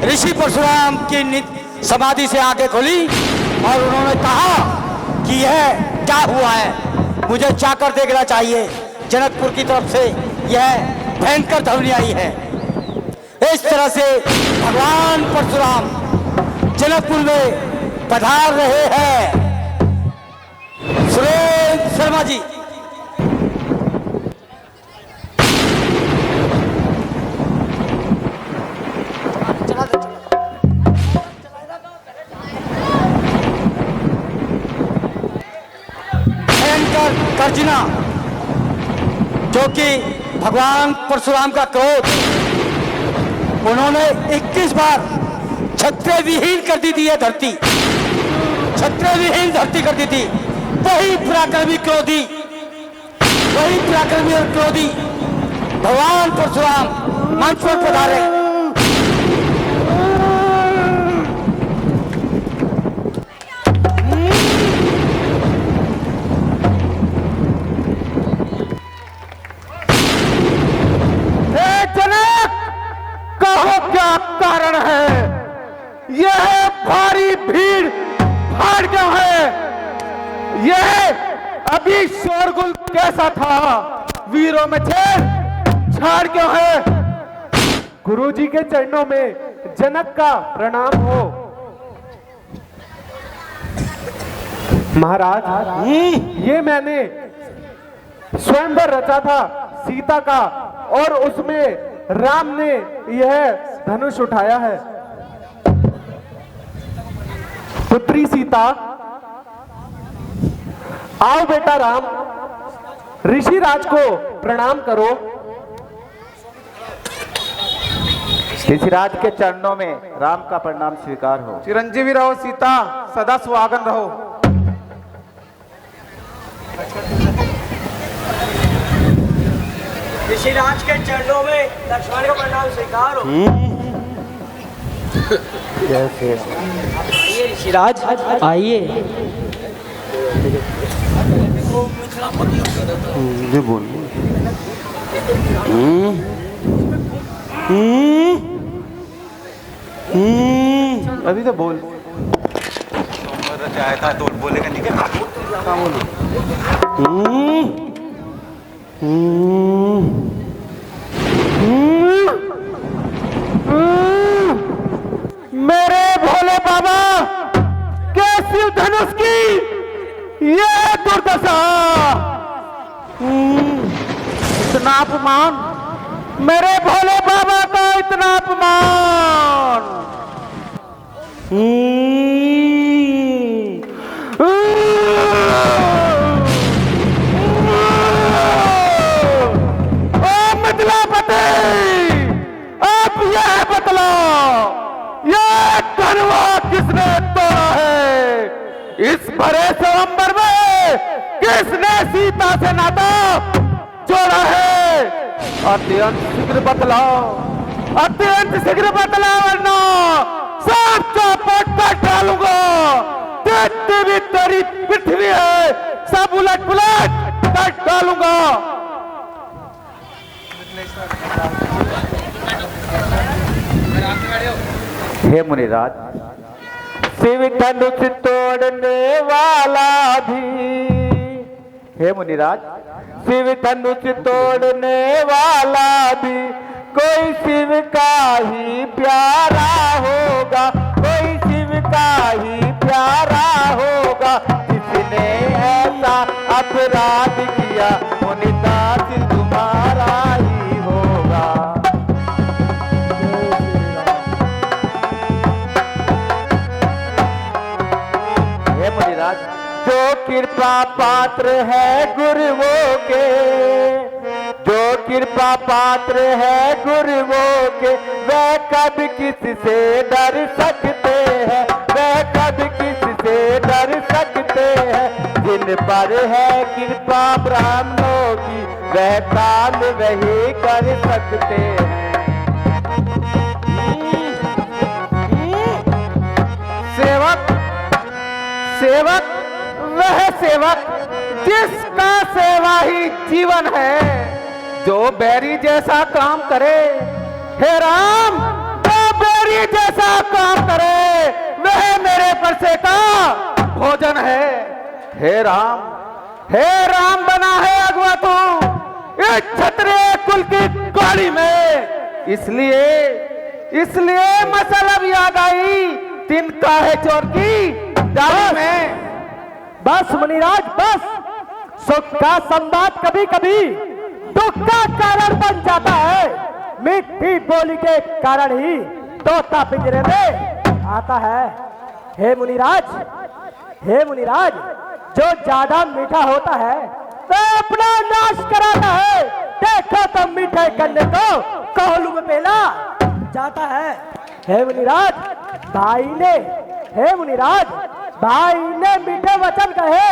ऋषि परशुराम की समाधि से आंखें खोली और उन्होंने कहा कि यह क्या हुआ है, मुझे जाकर देखना चाहिए। जनकपुर की तरफ से यह भयंकर ध्वनि आई है। इस तरह से भगवान परशुराम जनकपुर में पधार रहे हैं। सुरेंद्र शर्मा जी। भयंकर गर्जना, जो कि भगवान परशुराम का क्रोध, उन्होंने 21 बार छत्र विहीन कर दी थी। यह धरती छत्र विहीन धरती कर दी थी। वही पराक्रमी क्रोधी, वही पराक्रमी और क्रोधी भगवान परशुराम मंच पर पधारे। क्या कारण है? यह भारी भीड़ भाड़ क्यों है? यह अभी शोरगुल कैसा था? वीरों में छेड़ क्यों है? गुरुजी के चरणों में जनक का प्रणाम हो। महाराज, ये मैंने स्वयंवर रचा था सीता का, और उसमें राम ने यह धनुष उठाया है। पुत्री सीता, आओ बेटा राम, ऋषिराज को प्रणाम करो। ऋषिराज के चरणों में राम का प्रणाम स्वीकार हो। चिरंजीवी रहो सीता, सदा सुहागन रहो। ऋषिराज के चरणों में लक्ष्मण का प्रणाम स्वीकार हो। आइए ऋषिराज, आइए। ये बोल। अभी तो बोल। चाहे था तो बोलेगा नहीं क्या? मेरे भोले बाबा के शिव धनुष की ये दुर्दशा, इतना अपमान, मेरे भोले बाबा का इतना अपमान। अब यह बतलाओ, यह कनवा किसने तोड़ा है? इस भरे स्वयंवर में किसने सीता से नाता जोड़ा है? अत्यंत शीघ्र बतलाओ, अत्यंत शीघ्र बतलाओ, वरना सब चौपट कर डालूंगा। जितनी भी तेरी पृथ्वी है सब उलट पुलट कर डालूंगा। हे मुनिराज, शिव धनुष तोड़ने वाला भी, हे मुनिराज, शिव धनुष तोड़ने वाला भी कोई शिव का ही प्यारा होगा, कोई शिव का ही प्यारा होगा। जिसने ऐसा अपराध किया मुनिदास तुम्हारा ही होगा। हे मुनिराज, जो कृपा पात्र है गुरुओं के, जो कृपा पात्र है गुरुओं के, वह कभी किससे डर सकते हैं, वह कभी किससे डर सकते हैं। जिन पर है कृपा ब्राह्मणों की, वह काम वही कर सकते हैं। सेवक, सेवक वह सेवक जिसका सेवा ही जीवन है, जो बैरी जैसा काम करे। हे राम, जो बैरी जैसा कैसे का भोजन है। हे राम बना है अगवा तू इस क्षत्रिय कुल की गाड़ी में। इसलिए मसल अब याद आई तिनका है चोर की डाली में। बस मुनिराज बस। सुख का संवाद कभी कभी दुख का कारण बन जाता है। मीठी बोली के कारण ही तोता पिंजरे में आता है। हे मुनिराज जो ज्यादा मीठा होता है तो अपना नाश कराता है। देखो तो मीठे करने को कोहलू में पेला जाता है। हे मुनिराज भाई ने मीठे वचन कहे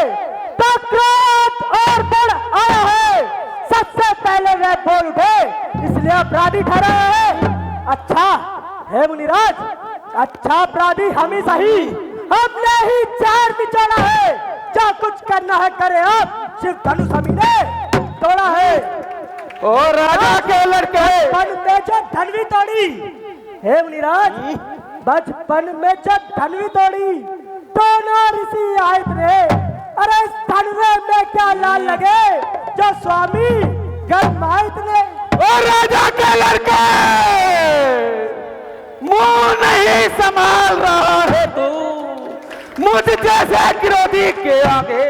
तो क्रोध और बढ़ आया है। सबसे पहले वह बोल उठे इसलिए अपराधी ठहरा है। अच्छा हे मुनिराज, अच्छा अपराधी हम ही सही, हमने ही चार बिछोड़ा है। जो कुछ करना है करे। अब शिव धनुष हमी ने तोड़ा है। ओ राजा के लड़के बचपन में जो धनवी तोड़ी। हे मुनिराज बचपन में जो धनवी तोड़ी दोनों ऋषि आए थे। अरे इस धनवे में क्या लाल लगे जो स्वामी गरमाइत ने। ओ राजा के लड़के मुंह नहीं संभाल रहा है तू। मुझ जैसे विरोधी के आगे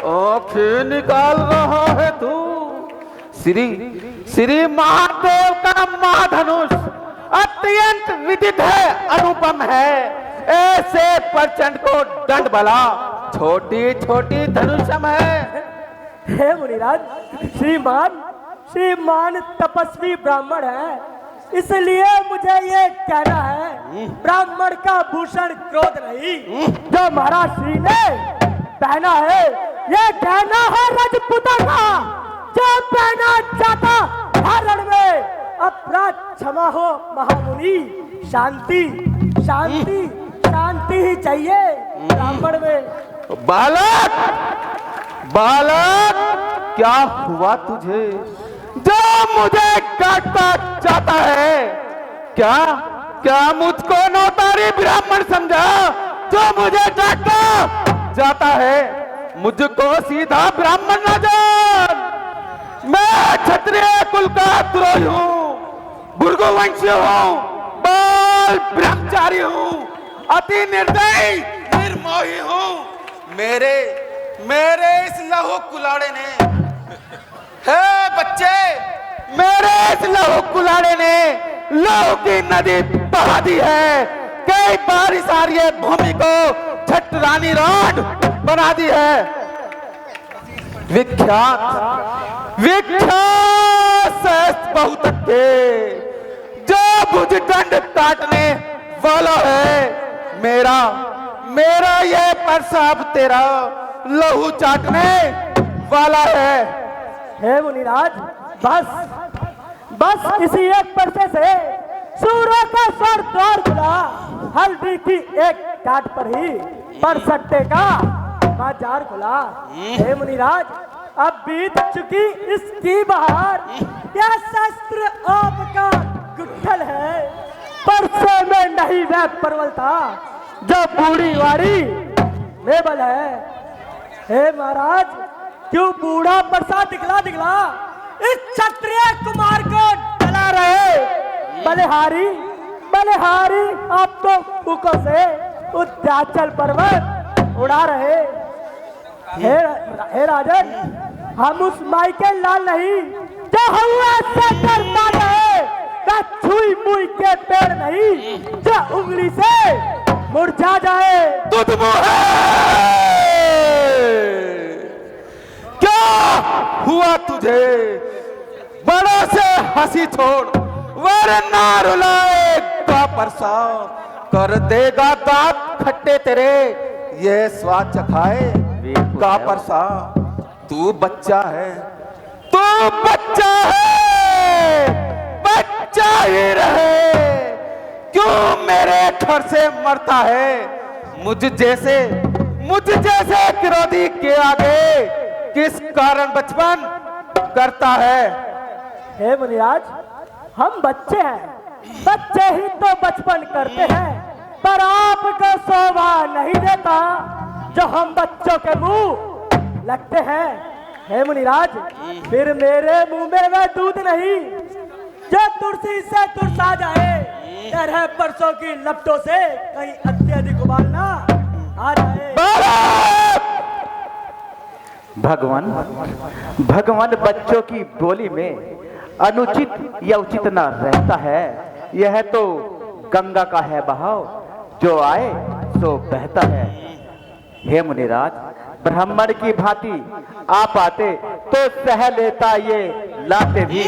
आंखें निकाल रहा है तू। श्री महादेव का महाधनुष अत्यंत विदित है, अनुपम है। ऐसे प्रचंड को दंड बला छोटी छोटी धनुषम है। हे मुनिराज श्रीमान तपस्वी ब्राह्मण है, इसलिए मुझे ये कहना है ब्राह्मण का भूषण क्रोध नहीं जो महाराज श्री ने पहना है। ये कहना है राजपूतों का जो पहना जाता हरण में। अपराध क्षमा हो महामुनि। शांति शांति शांति ही चाहिए ब्राह्मण में। बालक क्या हुआ तुझे जो मुझे काटना चाहता है। क्या मुझको नौतारी ब्राह्मण समझा जो मुझे काटना जाता है। मुझको सीधा ब्राह्मण न जान। मैं क्षत्रिय कुल का द्रोही हूँ, भृगुवंशी हूँ, बाल ब्रह्मचारी हूँ, अति निर्दयी निर्मोही हूँ। मेरे इस लहू कुलाड़े ने हे बच्चे, मेरे इस लहू कुलाड़े ने लहू की नदी बहा दी है। कई बार इस आर्य भूमि को छठ रानी राड बना दी है। विख्यात बहुत के जो भुज दंड काटने वाला है। मेरा ये प्रसाद तेरा लहू चाटने वाला है। हे मुनिराज बस इसी एक परसे से सूर्य का स्वर द्वार खुला। हल्दी की एक काट पर ही परसट्टे का बाजार खुला। हे मुनिराज अब बीत चुकी इसकी बहार। यह शस्त्र आपका गुट्ठल है, परसे में नहीं वह परवल था जो बूढ़ी वाड़ी मेबल है। हे महाराज क्यों बूढ़ा प्रसाद दिखला इस क्षत्रिय कुमार को डला रहे। बलिहारी आप तो फूकों से उद्याचल पर्वत उड़ा रहे। हे राजन हम उस माई के लाल नहीं जो हवा से करता रहे। वह छुई मुई के पेड़ नहीं जो उंगली से मुरझा जाए। क्या हुआ तुझे? बड़ों से हंसी छोड़ वरना रुलाए का परसा कर देगा दांत खट्टे तेरे ये स्वाद चखाए का परसा। तू बच्चा है, बच्चा ही रहे। क्यों मेरे घर से मरता है मुझ जैसे विरोधी के आगे किस कारण बचपन करता है। हे मुनिराज हम बच्चे हैं, बच्चे ही तो बचपन करते हैं, पर आपको शोभा नहीं देता जो हम बच्चों के मुंह लगते हैं। हे मुनिराज, फिर मेरे मुंह में वह दूध नहीं जो तुलसी से तुरसा जाए, तरह परसों की लपटों से कहीं अत्यधिक उबालना आ जाए। भगवान बच्चों की बोली में अनुचित या उचित न रहता है। यह तो गंगा का है बहाव, जो आए सो बहता है। हे मुनिराज, ब्राह्मण की भांति आप आते तो सह लेता ये लाते भी।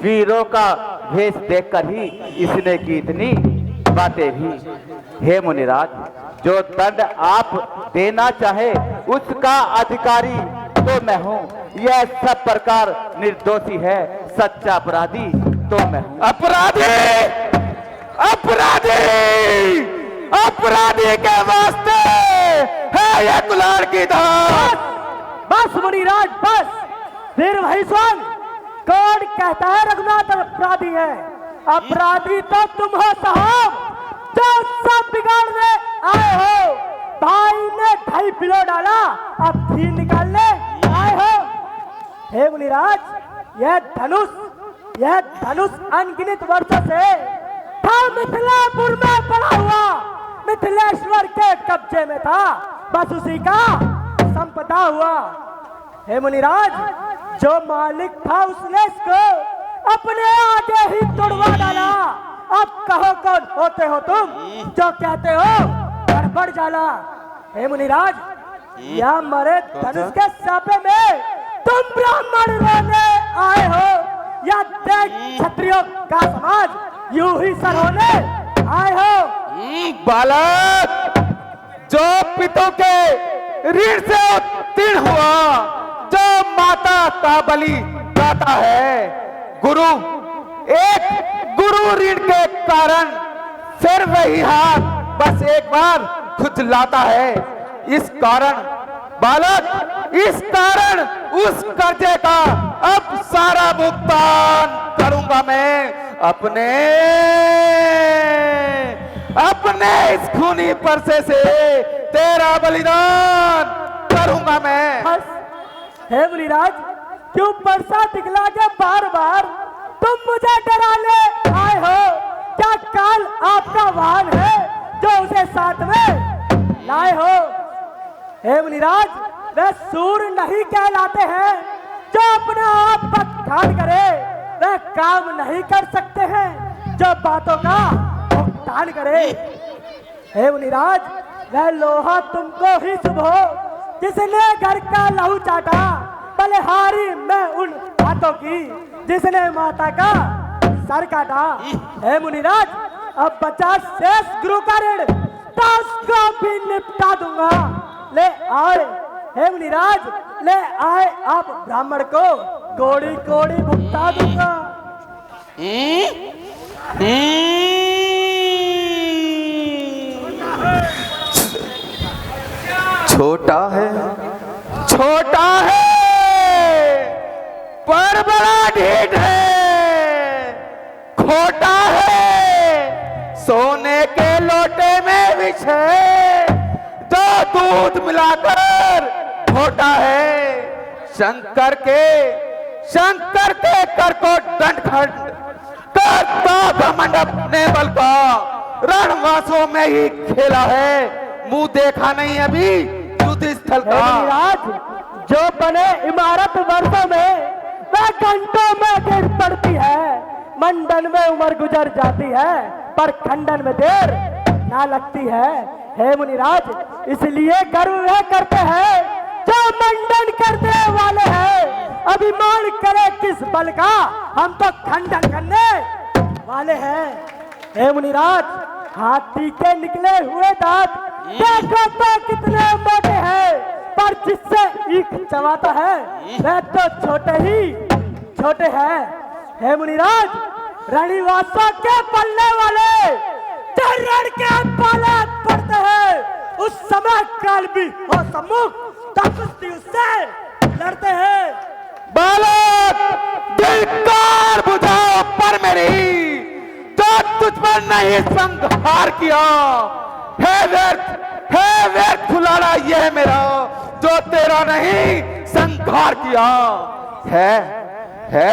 वीरों का भेष देखकर ही इसने की इतनी बातें भी। हे मुनिराज, जो दंड आप देना चाहे उसका अधिकारी तो मैं हूँ। यह सब प्रकार निर्दोषी है, सच्चा अपराधी तो मैं हूँ। अपराधी के वास्ते है ये कुल्हाड़ की धार। बस मुनिराज बस, फिर वही सुन। कौन कहता है रघुनाथ अपराधी है? अपराधी तो तुम हो साहब, जो सब बिगाड़ने आए हो। भाई ने ढाई पिलो डाला, अब घी निकालने आए हो। हे मुनिराज, यह धनुष अनगिनत वर्षों से था मिथिलापुर में पड़ा हुआ, मिथिलेश्वर के कब्जे में था, बस उसी का संपदा हुआ। हे मुनिराज, जो मालिक था उसने इसको अपने आगे ही तोड़वा डाला। अब कहो कौन होते हो तुम जो कहते हो गड़बड़ जाला? हे मुनिराज, या मरे धनुष के सापे में तुम ब्राह्मण रोने आए हो, या देख क्षत्रियों का समाज यूं ही सर होने आए हो? बालक, जो पितों के ऋण से उत्तीर्ण हुआ, जो माता का बलि गाता है, एक गुरु ऋण के कारण फिर वही हाथ बस एक बार खुजलाता है। इस कारण बालक, इस कारण उस कर्जे का अब सारा भुगतान करूंगा मैं। अपने इस खूनी परसे से तेरा बलिदान करूंगा मैं। बस, हे मुनिराज, क्यों परसा दिखला के बार बार तुम मुझे डराने आए हो? क्या काल आपका वाहन है जो उसे साथ में लाए हो? हे मुनिराज, वे सूर नहीं कहलाते हैं जो अपना आप बखान करे, वे काम नहीं कर सकते हैं जो बातों का भुगतान करे। हे मुनिराज, वह लोहा तुमको ही शुभ हो जिसने घर का लहू चाटा, बलिहारी में उन हाथों की जिसने माता का सर काटा। हे मुनिराज, अब बचा शेष गुरु का ऋण, तो उसको भी निपटा दूंगा। ले आए हे मुनिराज, ले आए आप ब्राह्मण को कोड़ी कोड़ी भुगता दूंगा। छोटा है पर बड़ा ढीठ है, खोटा है सोने के लोटे में विष है, जो दूध मिलाकर घोटा है। शंकर के कर को दंड खंड करता घमंड अपने बल का, रणवासों में ही खेला है, मुंह देखा नहीं अभी युद्ध स्थल का। मुनिराज, जो बने इमारत वर्षों में वह घंटों में गिर पड़ती है, मंडन में उम्र गुजर जाती है, पर खंडन में देर ना लगती है। हे मुनिराज, इसलिए गर्व करते हैं जो मंडन करने वाले हैं। अभिमान करे किस बल का, हम तो खंडन करने वाले हैं। हे मुनिराज, हाथी के निकले हुए दांत देखो तो कितने मोटे हैं, पर जिससे ईख चबाता है वह तो छोटे हैं। हे मुनिराज, रणवासों के पलने वाले रण के पाले पड़ते हैं, उस समय काल भी हो सम्मुख तो कुश्ती उससे लड़ते हैं। बालक, धिक्कार बुझाओ पर मेरी, जो तुझ पर नहीं संहार किया, है व्यर्थ फुलाना ये है मेरा, जो तेरा नहीं संहार किया। है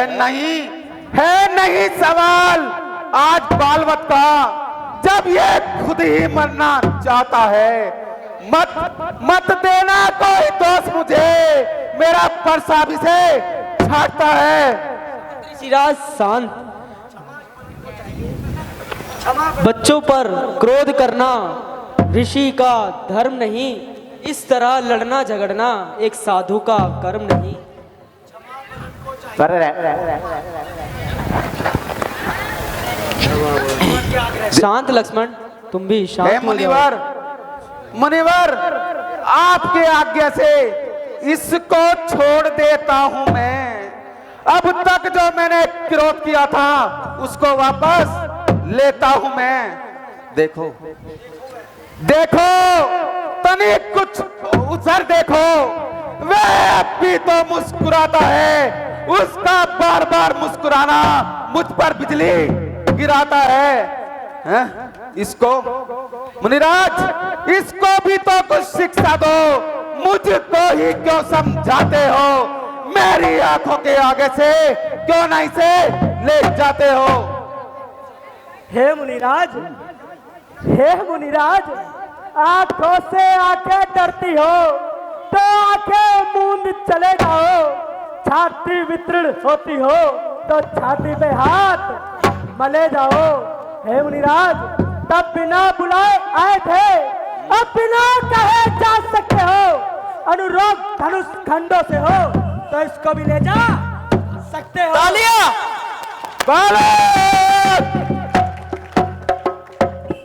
नहीं सवाल आज बालवत का, जब ये खुद ही मरना चाहता है। मत देना कोई दोस्त मुझे, मेरा परसा भी से छाटता है। ऋषिराज शांत। बच्चों पर क्रोध करना ऋषि का धर्म नहीं, इस तरह लड़ना झगड़ना एक साधु का कर्म नहीं। शांत लक्ष्मण, तुम भी शांत हो जाओ। मुनिवर, आपके आज्ञा से इसको छोड़ देता हूं मैं। अब तक जो मैंने क्रोध किया था उसको वापस लेता हूं मैं। देखो तनिक कुछ उधर देखो, वह भी तो मुस्कुराता है। उसका बार बार मुस्कुराना मुझ पर बिजली गिराता है? इसको मुनिराज, इसको भी तो कुछ शिक्षा दो। मुझको ही क्यों समझाते हो? मेरी आंखों के आगे से क्यों नहीं से ले जाते हो? हे मुनिराज, आंखों से आंखें डरती हो तो आंखें मूंद चले जाओ। छाती वितृण होती हो तो छाती पे हाथ मले जाओ। हे मुनिराज, तब बिना बुलाए आए थे, अब बिना कहे जा सकते हो। अनुरोध धनुष खंडों से हो तो इसको भी ले जा सकते हो। तालियां!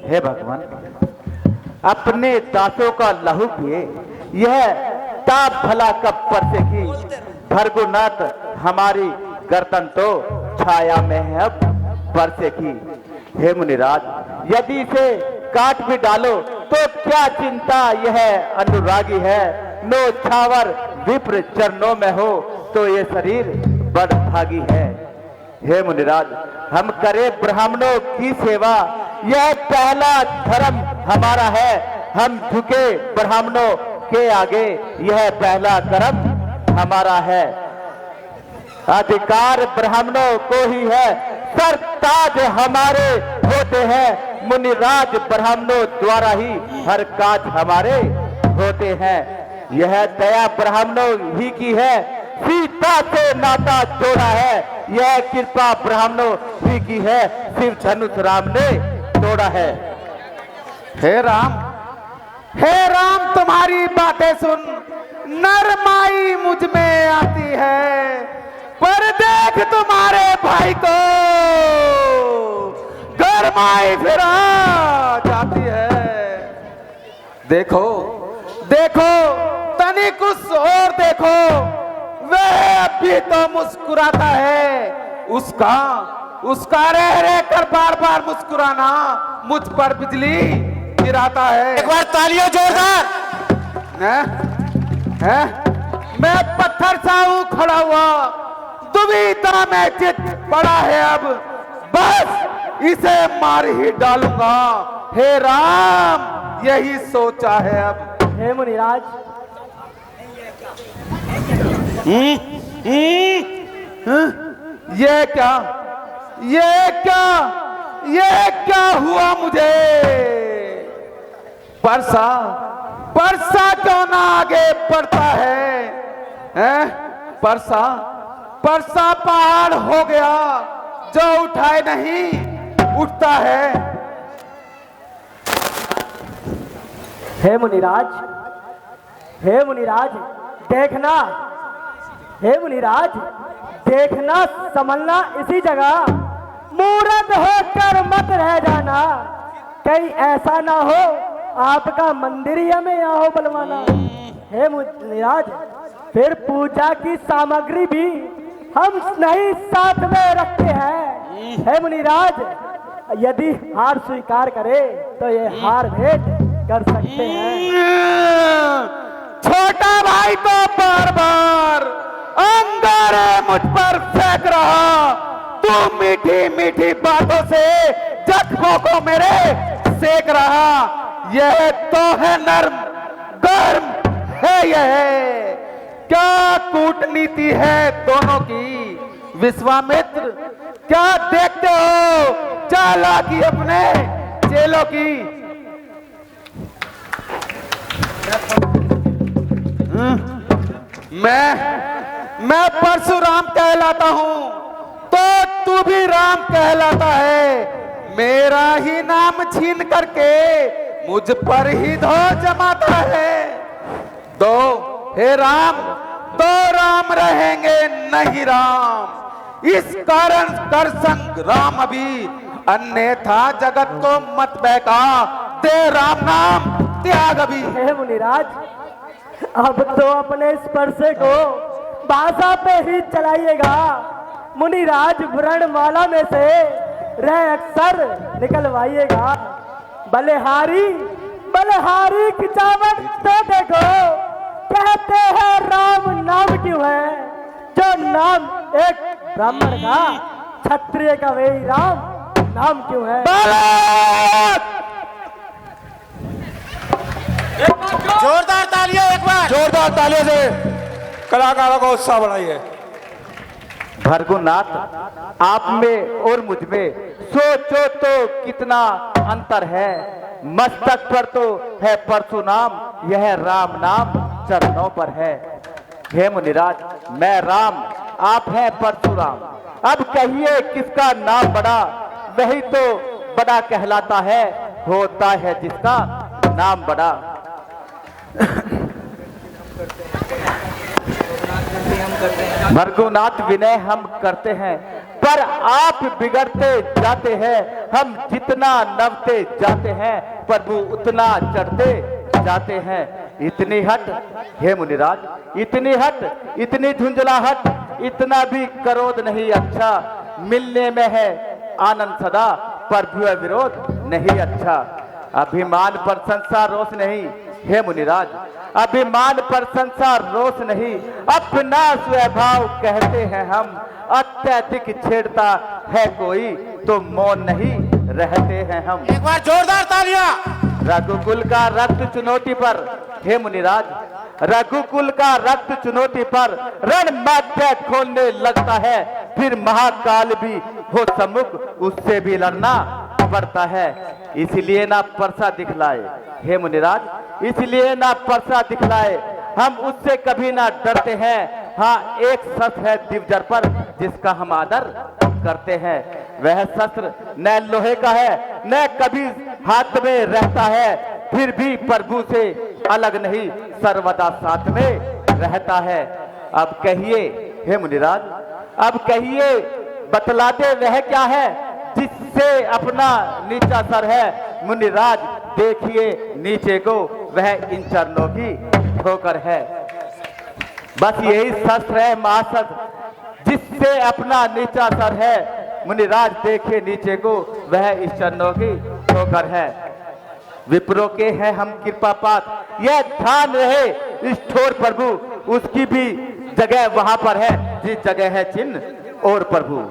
हे भगवान, अपने दांतों का लहू पिए यह ताप भला कब परसे की। भरगुनाथ हमारी गर्दन तो छाया में है अब परसे की। हे मुनिराज, यदि इसे काट भी डालो तो क्या चिंता, यह अनुरागी है। नो छावर विप्र चरणों में हो तो ये शरीर बड़ भागी है। हे मुनिराज, हम करें ब्राह्मणों की सेवा, यह पहला धर्म हमारा है। हम झुके ब्राह्मणों के आगे, यह पहला कर्म हमारा है। अधिकार ब्राह्मणों को ही है, सरताज हमारे होते हैं। मुनिराज ब्राह्मणों द्वारा ही हर काज हमारे होते हैं। यह दया ब्राह्मणों ही की है, सीता से नाता जोड़ा है। यह कृपा ब्राह्मणों ही की है, शिव धनुष राम ने तोड़ा है। हे राम, तुम्हारी बातें सुन नरमाई मुझ में आती है, पर देख तुम्हारे भाई को गरमाई फिर आ जाती है। देखो तनिक उस और देखो, वह अभी तो मुस्कुराता है। उसका रह कर बार बार मुस्कुराना मुझ पर बिजली गिराता है। एक बार तालियां जोरदार! मैं पत्थर सा हूं खड़ा हुआ, दुविधा में चित पड़ा है। अब बस इसे मार ही डालूंगा। हे राम, यही सोचा है अब। हे मुनिराज, ये क्या हुआ मुझे? परसा क्यों ना आगे बढ़ता है? परसा पहाड़ हो गया जो उठाए नहीं उठता है। हे मुनिराज, देखना संभलना इसी जगह, मूर्ख होकर मत रह जाना। कहीं ऐसा ना हो आपका मंदिर ही हमें यहाँ हो बलवाना। हे मुनिराज, फिर पूजा की सामग्री भी हम नहीं साथ में रखते हैं। हे मुनिराज, यदि हार स्वीकार करे तो ये हार भेंट कर सकते हैं। छोटा भाई तो बार बार अंगारे मुझ पर फेंक रहा, तू मीठी मीठी बातों से जख्मों को मेरे सेक रहा। यह तो है नर्म गर्म है यह। क्या कूटनीति है दोनों की विश्वामित्र, क्या देखते हो चालाकी अपने चेलों की। मैं परशुराम कहलाता हूं तो तू भी राम कहलाता है। मेरा ही नाम छीन करके मुझ पर ही धो जमाता है। दो हे राम, दो राम रहेंगे नहीं राम। इस कारण कर संग राम अभी, अन्यथा जगत को मत बहका। दे राम नाम त्याग अभी। हे मुनिराज, अब तो अपने स्पर्श को भाषा पे ही चलाइएगा। मुनिराज व्रणमाला में से रह अक्षर निकलवाइएगा। बलिहारी बलिहारी खिंचावट तो देखो, कहते हैं राम नाम क्यों है, जो नाम एक ब्राह्मण का क्षत्रिय का वही राम नाम क्यों है। जोरदार तालियां, एक बार जोरदार तालियों से कलाकारों को उत्साह बढ़ाइए। भृगुनाथ, आप में और मुझ में सोचो तो कितना अंतर है। मस्तक पर तो है परशुनाम, यह राम नाम चरणों पर है। हे मुनिराज, मैं राम, आप हैं परशुराम। अब कहिए किसका नाम बड़ा, वही तो बड़ा कहलाता है। होता है जिसका नाम बड़ा। भृगुनाथ, विनय हम करते हैं पर आप बिगड़ते जाते हैं। हम जितना नवते जाते हैं प्रभु उतना चढ़ते जाते हैं। इतनी हट हे मुनिराज, इतनी हट, इतनी धुंधलाहट, इतना भी क्रोध नहीं अच्छा। मिलने में है आनंद सदा, प्रभु विरोध नहीं अच्छा। अभिमान पर संसार रोष नहीं हे मुनिराज, अभिमान पर संसार रोष नहीं। अपना स्वभाव कहते हैं हम, अत्यधिक छेड़ता है कोई तो मौन नहीं रहते हैं हम। एक बार जोरदार तालियां। रघुकुल का रक्त चुनौती पर हे मुनिराज, रघुकुल का रक्त चुनौती पर रण मध्य खोलने लगता है। फिर महाकाल भी हो सम्मुख, उससे भी लड़ना पड़ता है। इसलिए ना परसा दिखलाए हे मुनिराज, इसलिए ना परसा दिखलाए। हम उससे कभी ना डरते हैं। हाँ, एक शस्त्र है दिवजर पर जिसका हम आदर करते हैं। वह शस्त्र न लोहे का है न कभी हाथ में रहता है, फिर भी प्रभु से अलग नहीं, सर्वदा साथ में रहता है। अब कहिए हे मुनिराज, अब कहिए बतला दे वह क्या है जिससे अपना नीचा सर है। मुनिराज देखिए नीचे को, वह इन चरणों की ठोकर है। बस यही शस्त्र है महाशस्त्र जिससे अपना नीचा सर है। मुनिराज देखिए नीचे को, वह इस चरणों की ठोकर है। विप्रो के हैं हम कृपा पात, यह ध्यान रहे इस ठोर प्रभु, उसकी भी जगह वहां पर है जिस जगह है चिन्ह और प्रभु।